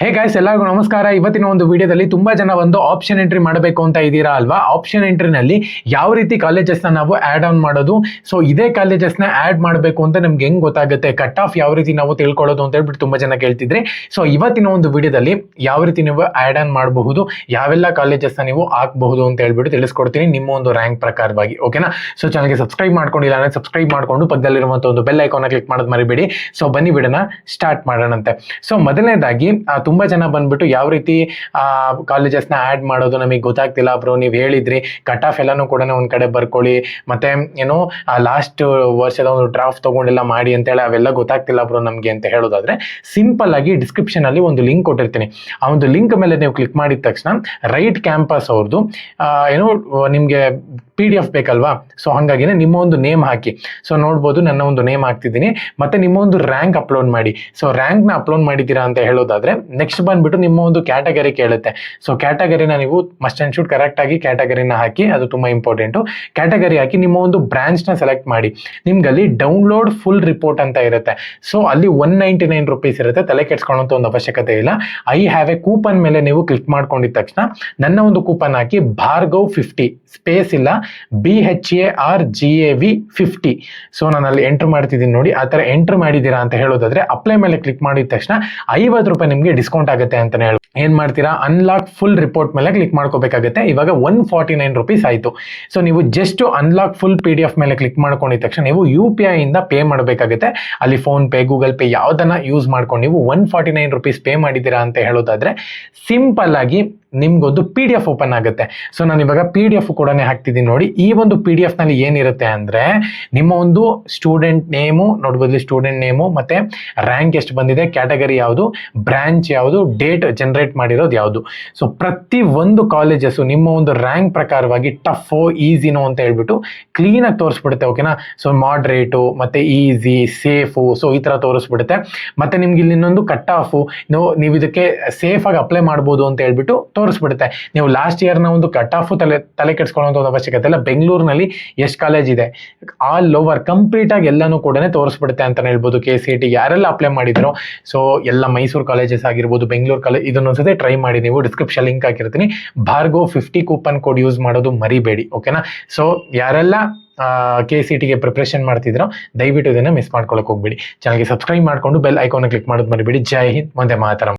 Hey guys, ಎಲ್ಲರಿಗೂ ನಮಸ್ಕಾರ. ಇವತ್ತಿನ ಒಂದು ವಿಡಿಯೋದಲ್ಲಿ ತುಂಬಾ ಜನ ಒಂದು ಆಪ್ಷನ್ ಎಂಟ್ರಿ ಮಾಡಬೇಕು ಅಂತ ಇದ್ದೀರಾ ಅಲ್ವಾ? ಆಪ್ಷನ್ ಎಂಟ್ರಿನಲ್ಲಿ ಯಾವ ರೀತಿ ಕಾಲೇಜಸ್ನ ನಾವು ಆಡ್ ಆನ್ ಮಾಡೋದು, ಸೊ ಇದೇ ಕಾಲೇಜಸ್ನ ಆಡ್ ಮಾಡಬೇಕು ಅಂತ ನಮ್ಗೆ ಹೆಂಗ್ ಗೊತ್ತಾಗುತ್ತೆ, ಕಟ್ ಆಫ್ ಯಾವ ರೀತಿ ನಾವು ತಿಳ್ಕೊಳ್ಳೋದು ಅಂತ ಹೇಳ್ಬಿಟ್ಟು ತುಂಬಾ ಜನ ಕೇಳ್ತಿದ್ರಿ. ಸೊ ಇವತ್ತಿನ ಒಂದು ವಿಡಿಯೋದಲ್ಲಿ ಯಾವ ರೀತಿ ನೀವು ಆಡ್ ಆನ್ ಮಾಡಬಹುದು, ಯಾವೆಲ್ಲ ಕಾಲೇಜಸ್ನ ನೀವು ಹಾಕಬಹುದು ಅಂತ ಹೇಳ್ಬಿಟ್ಟು ತಿಳಿಸ್ಕೊಡ್ತೀನಿ ನಿಮ್ಮ ಒಂದು ರ್ಯಾಂಕ್ ಪ್ರಕಾರವಾಗಿ. ಓಕೆನಾ? ಸೊ ಚಾನಲ್ಗೆ ಸಬ್ಸ್ಕ್ರೈಬ್ ಮಾಡ್ಕೊಂಡಿಲ್ಲ ಅಂದ್ರೆ ಸಬ್ಸ್ಕ್ರೈಬ್ ಮಾಡ್ಕೊಂಡು ಪಕ್ಕದಲ್ಲಿರುವಂಥ ಒಂದು ಬೆಲ್ ಐಕಾನ್ ಕ್ಲಿಕ್ ಮಾಡೋದು ಮರಿಬೇಡಿ. ಸೊ ಬನ್ನಿ ವಿಡಿಯೋನ ಸ್ಟಾರ್ಟ್ ಮಾಡೋಣಂತೆ. ಸೊ ಮೊದಲನೇದಾಗಿ ತುಂಬಾ ಜನ ಬಂದ್ಬಿಟ್ಟು ಯಾವ ರೀತಿ ಕಾಲೇಜಸ್ನ ಆಡ್ ಮಾಡೋದು ನಮಗೆ ಗೊತ್ತಾಗ್ತಿಲ್ಲ ಬ್ರೋ, ನೀವು ಹೇಳಿದ್ರಿ ಕಟ್ ಆಫ್ ಎಲ್ಲಾನು ಕೂಡ ಒಂದ್ ಕಡೆ ಬರ್ಕೊಳ್ಳಿ, ಮತ್ತೆ ಏನು ಲಾಸ್ಟ್ ವರ್ಷದ ಒಂದು ಡ್ರಾಫ್ಟ್ ತಗೊಂಡೆಲ್ಲ ಮಾಡಿ ಅಂತೇಳಿ, ಅವೆಲ್ಲ ಗೊತ್ತಾಗ್ತಿಲ್ಲ ಬ್ರೋ ನಮ್ಗೆ ಅಂತ ಹೇಳೋದಾದ್ರೆ ಸಿಂಪಲ್ ಆಗಿ ಡಿಸ್ಕ್ರಿಪ್ಷನ್ ಅಲ್ಲಿ ಒಂದು ಲಿಂಕ್ ಕೊಟ್ಟಿರ್ತೀನಿ. ಆ ಒಂದು ಲಿಂಕ್ ಮೇಲೆ ನೀವು ಕ್ಲಿಕ್ ಮಾಡಿದ ತಕ್ಷಣ ರೈಟ್ ಕ್ಯಾಂಪಸ್ ಅವ್ರದ್ದು ಏನೋ ನಿಮ್ಗೆ PDF ಬೇಕಲ್ವಾ, ಸೊ ಹಾಗಾಗಿನೇ ನಿಮ್ಮ ಒಂದು ನೇಮ್ ಹಾಕಿ. ಸೊ ನೋಡ್ಬೋದು ನನ್ನ ಒಂದು ನೇಮ್ ಹಾಕ್ತಿದ್ದೀನಿ, ಮತ್ತೆ ನಿಮ್ಮ ಒಂದು ರ್ಯಾಂಕ್ ಅಪ್ಲೋಡ್ ಮಾಡಿ. ಸೊ ರ್ಯಾಂಕ್ ನ ಅಪ್ಲೋಡ್ ಮಾಡಿದ್ದೀರಾ ಅಂತ ಹೇಳೋದಾದ್ರೆ ನೆಕ್ಸ್ಟ್ ಬಂದ್ಬಿಟ್ಟು ನಿಮ್ಮ ಒಂದು ಕ್ಯಾಟಗರಿ ಕೇಳುತ್ತೆ. ಸೊ ಕ್ಯಾಟಗರಿನ ನೀವು ಮಸ್ಟ್ ಅಂಡ್ ಶುಡ್ ಕರೆಕ್ಟ್ ಆಗಿ ಕ್ಯಾಟಗರಿನ ಹಾಕಿ, ಅದು ತುಂಬಾ ಇಂಪಾರ್ಟೆಂಟ್. ಕ್ಯಾಟಗರಿ ಹಾಕಿ ನಿಮ್ಮ ಒಂದು ಬ್ರಾಂಚ್ ನ ಸೆಲೆಕ್ಟ್ ಮಾಡಿ. ನಿಮ್ಗಲ್ಲಿ ಡೌನ್ಲೋಡ್ ಫುಲ್ ರಿಪೋರ್ಟ್ ಅಂತ ಇರುತ್ತೆ. ಸೊ ಅಲ್ಲಿ 199 ರೂಪೀಸ್ ಇರುತ್ತೆ, ತಲೆ ಕೆಡ್ಸ್ಕೊಳ್ಳೋಂಥ ಒಂದು ಅವಶ್ಯಕತೆ ಇಲ್ಲ. ಐ ಹ್ಯಾವ್ ಎ ಕೂಪನ್ ಮೇಲೆ ನೀವು ಕ್ಲಿಕ್ ಮಾಡ್ಕೊಂಡಿದ ತಕ್ಷಣ ನನ್ನ ಒಂದು ಕೂಪನ್ ಹಾಕಿ ಭಾರ್ಗವ್ 50 ಸ್ಪೇಸ್ ಇಲ್ಲ BHARGAV 50. ಸೊ ನಾನು ಅಲ್ಲಿ ಎಂಟರ್ ಮಾಡ್ತಿದ್ದೀನಿ ನೋಡಿ, ಆ ತರ ಎಂಟರ್ ಮಾಡಿದ್ದೀರಾ ಅಂತ ಹೇಳೋದಾದ್ರೆ ಅಪ್ಲೈ ಮೇಲೆ ಕ್ಲಿಕ್ ಮಾಡಿದ ತಕ್ಷಣ 50 ರೂಪಾಯಿ ನಿಮ್ಗೆ ಡಿಸ್ಕೌಂಟ್ ಆಗುತ್ತೆ ಅಂತಾನೆ ಹೇಳಿ. ಏನ್ ಮಾಡ್ತೀರಾ, ಅನ್ಲಾಕ್ ಫುಲ್ ರಿಪೋರ್ಟ್ ಮೇಲೆ ಕ್ಲಿಕ್ ಮಾಡ್ಕೋಬೇಕಾಗುತ್ತೆ. ಇವಾಗ 149 ರೂಪೀಸ್ ಆಯ್ತು. ಸೊ ನೀವು ಜಸ್ಟ್ ಅನ್ಲಾಕ್ ಫುಲ್ PDF ಮೇಲೆ ಕ್ಲಿಕ್ ಮಾಡ್ಕೊಂಡಿದ ತಕ್ಷಣ ನೀವು UPI ಇಂದ ಪೇ ಮಾಡಬೇಕಾಗುತ್ತೆ. ಅಲ್ಲಿ ಫೋನ್ ಪೇ, ಗೂಗಲ್ ಪೇ ಯಾವ್ದನ್ನ ಯೂಸ್ ಮಾಡ್ಕೊಂಡು ನೀವು 149 ರೂಪೀಸ್ ಪೇ ಮಾಡಿದ್ದೀರಾ ಅಂತ ಹೇಳೋದಾದ್ರೆ ಸಿಂಪಲ್ ಆಗಿ ನಿಮ್ಗೊಂದು PDF ಓಪನ್ ಆಗುತ್ತೆ. ಸೊ ನಾನು ಇವಾಗ PDF ಕೂಡ ಹಾಕ್ತಿದ್ದೀನಿ ನೋಡಿ. ಈ ಒಂದು PDF ನಲ್ಲಿ ಏನಿರುತ್ತೆ ಅಂದ್ರೆ ನಿಮ್ಮ ಒಂದು ಸ್ಟೂಡೆಂಟ್ ನೇಮು ನೋಡ್ಬೋದು, ಸ್ಟೂಡೆಂಟ್ ನೇಮು ಮತ್ತೆ ರ್ಯಾಂಕ್ ಎಷ್ಟು ಬಂದಿದೆ, ಕ್ಯಾಟಗರಿ ಯಾವುದು, ಬ್ರಾಂಚ್ ಯಾವುದು, ಡೇಟ್ ಜನರೇಟ್ ಮಾಡಿರೋದು ಯಾವುದು. ಸೊ ಪ್ರತಿ ಒಂದು ಕಾಲೇಜಸ್ ನಿಮ್ಮ ಒಂದು ರ್ಯಾಂಕ್ ಪ್ರಕಾರವಾಗಿ ಟಫೋ ಈಸಿನೋ ಅಂತ ಹೇಳ್ಬಿಟ್ಟು ಕ್ಲೀನ್ ಆಗಿ ತೋರಿಸ್ಬಿಡುತ್ತೆ. ಓಕೆನಾ? ಸೊ ಮಾಡ್ರೇಟು ಮತ್ತೆ ಈಸಿ, ಸೇಫು, ಸೊ ಈ ತರ ತೋರಿಸ್ಬಿಡುತ್ತೆ. ಮತ್ತೆ ನಿಮ್ಗೆ ಇಲ್ಲಿ ಇನ್ನೊಂದು ಕಟ್ ಆಫ್, ನೀವು ಇದಕ್ಕೆ ಸೇಫ್ ಆಗಿ ಅಪ್ಲೈ ಮಾಡ್ಬೋದು ಅಂತ ಹೇಳ್ಬಿಟ್ಟು ತೋರಿಸ್ಬಿಡುತ್ತೆ. ನೀವು ಲಾಸ್ಟ್ ಇಯರ್ ನ ಒಂದು ಕಟ್ ಆಫ್ ತಲೆ ಕೆಡ್ಸ್ಕೊಳ್ಳೋ ಅವಶ್ಯಕತೆ ಇಲ್ಲ. ಬೆಂಗಳೂರಿನಲ್ಲಿ ಎಷ್ಟು ಕಾಲೇಜ್ ಇದೆ ಆಲ್ ಓವರ್ ಕಂಪ್ಲೀಟ್ ಆಗಿ ಎಲ್ಲಾನು ಕೂಡ ತೋರಿಸ್ಬಿಡುತ್ತೆ ಅಂತ ಹೇಳ್ಬೋದು. KCET ಯಾರೆಲ್ಲ ಅಪ್ಲೈ ಮಾಡಿದ್ರು, ಸೊ ಎಲ್ಲ ಮೈಸೂರು ಕಾಲೇಜಸ್ ಆಗಿರ್ಬೋದು, ಬೆಂಗಳೂರು ಕಾಲೇಜ್, ಇದನ್ನೊಂದ್ಸತಿ ಟ್ರೈ ಮಾಡಿ. ನೀವು ಡಿಸ್ಕ್ರಿಪ್ಷನ್ ಲಿಂಕ್ ಹಾಕಿರ್ತೀನಿ. ಭಾರ್ಗವ್ 50 ಕೂಪನ್ ಕೋಡ್ ಯೂಸ್ ಮಾಡೋದು ಮರಿಬೇಡಿ. ಓಕೆನಾ? ಸೊ ಯಾರೆಲ್ಲ KCET ಗೆ ಪ್ರಿಪ್ರೇಷನ್ ಮಾಡ್ತಿದ್ರು ದಯವಿಟ್ಟು ಇದನ್ನ ಮಿಸ್ ಮಾಡ್ಕೊಳಕ್ ಹೋಗ್ಬೇಡಿ. ಚಾನಲ್ಗೆ ಸಬ್ಸ್ಕ್ರೈಬ್ ಮಾಡ್ಕೊಂಡು ಬೆಲ್ ಐಕಾನ್ ಕ್ಲಿಕ್ ಮಾಡೋದು ಮರಿಬೇಡಿ. ಜೈ ಹಿಂದ್, ವಂದೇ ಮಾತರಂ.